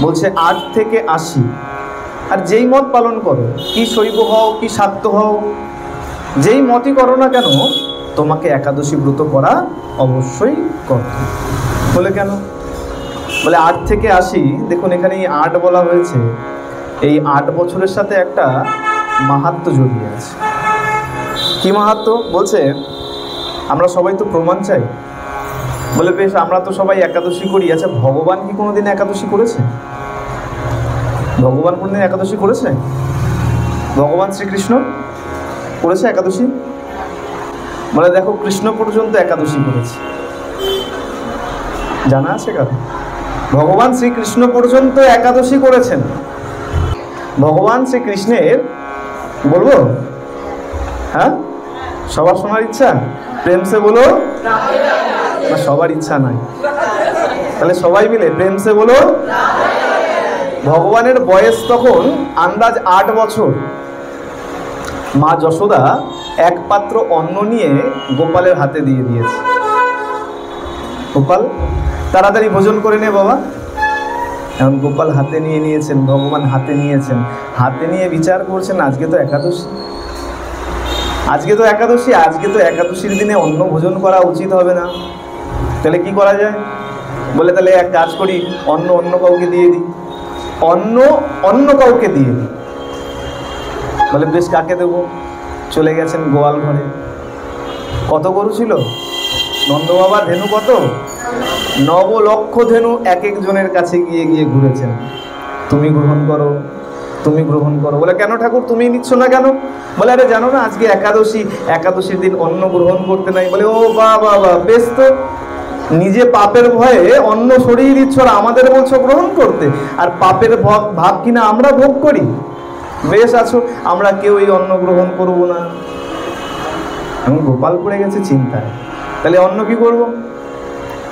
বলছে 8 থেকে 80। আর যেই মত পালন করো, কি শৈব হও কি শাক্ত হও, যেই মতই করো না কেন, তোমাকে একাদশী ব্রত করা অবশ্যই করতে। বলে কেন? বলে 8 থেকে 80। দেখুন এখানে এই 8 বলা হয়েছে, এই 8 বছরের সাথে একটা মাহাত্ম্য জড়িয়ে আছে। কি মাহাত্ম্য? বলছে আমরা সবাই তো প্রমাণ চাই। বলে বেশ, আমরা তো সবাই একাদশী করি। আচ্ছা, ভগবান কি কোনোদিন একাদশী করেছে? ভগবান কোনোদিন একাদশী করেছে? ভগবান শ্রীকৃষ্ণ করেছে একাদশী? বলে দেখো, কৃষ্ণ পর্যন্ত একাদশী করেছে, জানা আছে কারণ? ভগবান শ্রীকৃষ্ণ পর্যন্ত একাদশী করেছেন। ভগবান শ্রীকৃষ্ণের, বলবো? হ্যাঁ, সবার শোনার ইচ্ছা? প্রেম সে বলো। না, সবার ইচ্ছা নাই। তাহলে সবাই মিলে প্রেম সে বলো। ভগবানের বয়স তখন আন্দাজ 8 বছর। মা যশোদা এক পাত্র অন্ন নিয়ে গোপালের হাতে দিয়ে দিয়েছে। গোপাল, তাড়াতাড়ি ভোজন করে নে বাবা। এখন গোপাল হাতে নিয়ে নিয়েছেন, ভগবান হাতে নিয়েছেন, হাতে নিয়ে বিচার করছেন, আজকে তো একাদশী, আজকে তো একাদশী, আজকে তো একাদশীর দিনে অন্ন ভোজন করা উচিত হবে না। তাহলে কি করা যায়? বলে তাহলে এক কাজ করি, অন্ন অন্য কাউকে দিয়ে দিই, অন্ন অন্য কাউকে দিয়ে দিই। বলে বেশ, কাকে দেবো? চলে গেছেন গোয়াল ঘরে। কত গরু ছিল? নন্দ বাবা ধেনু কত? 9 লক্ষ ধেনু এক একজনের কাছে গিয়ে গিয়ে ঘুরেছেন, তুমি গ্রহণ করো, তুমি গ্রহণ করো। বলে কেন ঠাকুর, তুমি নিচ্ছ না কেন? বলে আরে জানো না আজকে একাদশী, একাদশীর দিন অন্ন গ্রহণ করতে নাই। বলে ও বাবা, বেশ তো, নিজে পাপের ভয়ে অন্ন সরিয়ে দিচ্ছ আর আমাদের বলছো গ্রহণ করতে, আর পাপের ভাব কিনা আমরা ভোগ করি। বেশ আছো, আমরা কেউ এই অন্ন গ্রহণ করবো না। আমি গোপাল পড়ে গেছে চিন্তায়, তাহলে অন্ন কি করব?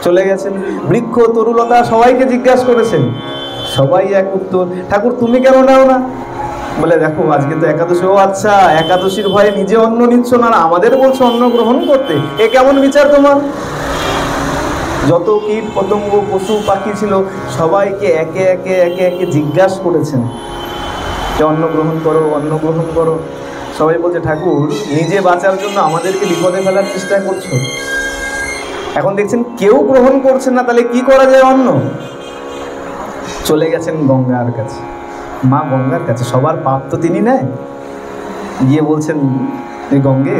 চলে গেছেন বৃক্ষ তরুলতা, সবাইকে জিজ্ঞাসা করেছেন, সবাই এক উত্তর, ঠাকুর তুমি কেন নাও না? বলে দেখো আজকে তো একাদশী। ও আচ্ছা, একাদশীর ভয়ে নিজে অন্ন নিচ্ছ না, আমাদের বলছো অন্ন গ্রহণ করতে, এ কেমন বিচার তোমার? যত কীট পতঙ্গ পশু পাখি ছিল সবাইকে একে একে একে একে জিজ্ঞাসা করেছেন যে অন্ন গ্রহণ করো, অন্ন গ্রহণ করো। সবাই বলছে ঠাকুর নিজে বাঁচার জন্য আমাদেরকে বিপদে ফেলার চেষ্টা করছো। এখন দেখছেন কেউ গ্রহণ করছে না, তাহলে কি করা যায়? অন্ন। চলে গেছেন গঙ্গার কাছে, মা গঙ্গার কাছে, সবার পাপ তো তিনি নেয়। গিয়ে বলছেন এই গঙ্গে,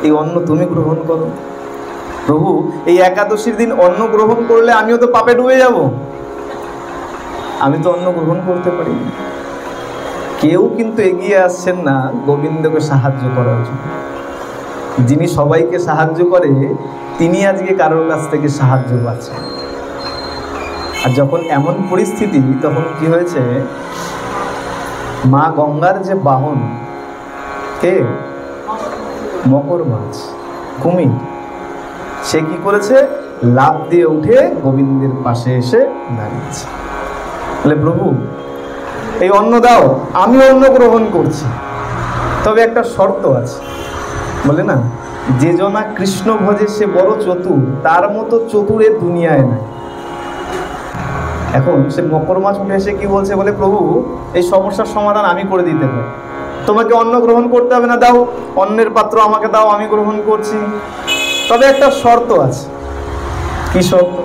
এই অন্ন তুমি গ্রহণ করো। প্রভু, এই একাদশীর দিন অন্ন গ্রহণ করলে আমিও তো পাপে ডুবে যাব, আমি তো অন্ন গ্রহণ করতে পারি না। কেউ কিন্তু এগিয়ে আসছেন না গোবিন্দকে সাহায্য করার জন্য। যিনি সবাইকে সাহায্য করে তিনি আজকে কারোর কাছ থেকে সাহায্য পাচ্ছেন। আর যখন এমন পরিস্থিতি, তখন কি হয়েছে, মা গঙ্গার যে বাহন, কে? মকর মাছ, কুমির, সে কি করেছে? লাফ দিয়ে উঠে গোবিন্দের পাশে এসে দাঁড়িয়েছে। বলে প্রভু এই অন্ন দাও, আমি অন্ন গ্রহণ করছি, তবে একটা শর্ত আছে। বলে না, যে জনা কৃষ্ণ ভজে সে বড় চতুর, তার মতো চতুরের দুনিয়ায় নাই। এখন সে মকর মাছ উঠে এসে কি বলছে? বলে প্রভু এই সমস্যার সমাধান আমি করে দিতে পারি, তোমাকে অন্ন গ্রহণ করতে হবে না, দাও অন্নের পাত্র আমাকে দাও, আমি গ্রহণ করছি, তবে একটা শর্ত আছে। কি শর্ত?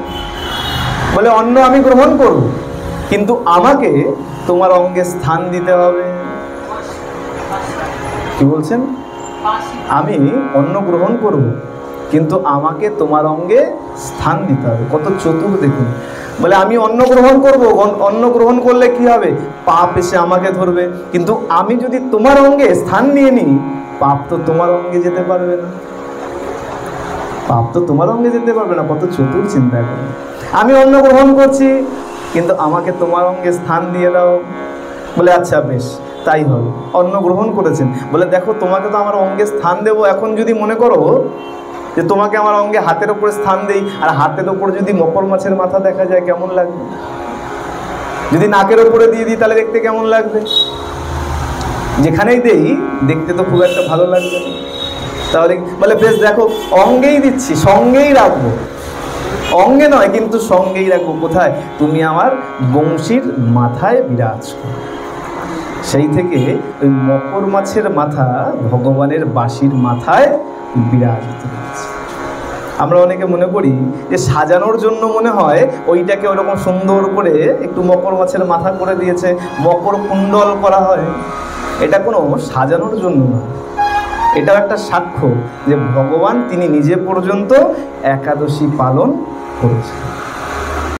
বলে অন্ন আমি গ্রহণ করব, কিন্তু আমাকে তোমার অঙ্গে স্থান দিতে হবে। কি বলছেন? আমি অন্ন গ্রহণ করব, কিন্তু আমাকে তোমার অঙ্গে স্থান দিতে হবে। কত চতুর দেখুন। বলে আমি অন্ন গ্রহণ করব, অন্ন গ্রহণ করলে কি হবে? পাপ এসে আমাকে ধরবে, কিন্তু আমি যদি তোমার অঙ্গে স্থান নিয়ে নিই, পাপ তো তোমার অঙ্গে যেতে পারবে না, পাপ তো তোমার অঙ্গে যেতে পারবে না। কত চতুর চিন্তা করে। আমি অন্ন গ্রহণ করছি, কিন্তু আমাকে তোমার অঙ্গে স্থান দিয়ে দাও। বলে আচ্ছা বেশ, তাই হবে। অন্ন গ্রহণ করেছেন। বলে দেখো তোমাকে তো আমার অঙ্গে স্থান দেব, এখন যদি মনে করো যে তোমাকে আমার অঙ্গে হাতের ওপরে স্থান দেই, আর হাতের ওপরে যদি মকর মাছের মাথা দেখা যায় কেমন লাগবে? যদি নাকের ওপরে দিয়ে দিই তাহলে দেখতে কেমন লাগবে? যেখানেই দেই দেখতে তো খুব একটা ভালো লাগবে না। তাহলে বলে বেশ দেখো অঙ্গেই দিচ্ছি, সঙ্গেই রাখবো। অঙ্গে নয় কিন্তু সঙ্গেই রাখবো। কোথায়? তুমি আমার বংশীর মাথায় বিরাজ করো। সেই থেকে ওই মকর মাছের মাথা ভগবানের বাঁশির মাথায় বিরাজিত হয়েছে। আমরা অনেকে মনে করি যে সাজানোর জন্য মনে হয় ওইটাকে ওরকম সুন্দর করে একটু মকর মাছের মাথা করে দিয়েছে, মকর কুণ্ডল করা হয়। এটা কোনো সাজানোর জন্য নয়, এটাও একটা সাক্ষ্য যে ভগবান তিনি নিজে পর্যন্ত একাদশী পালন করেছেন।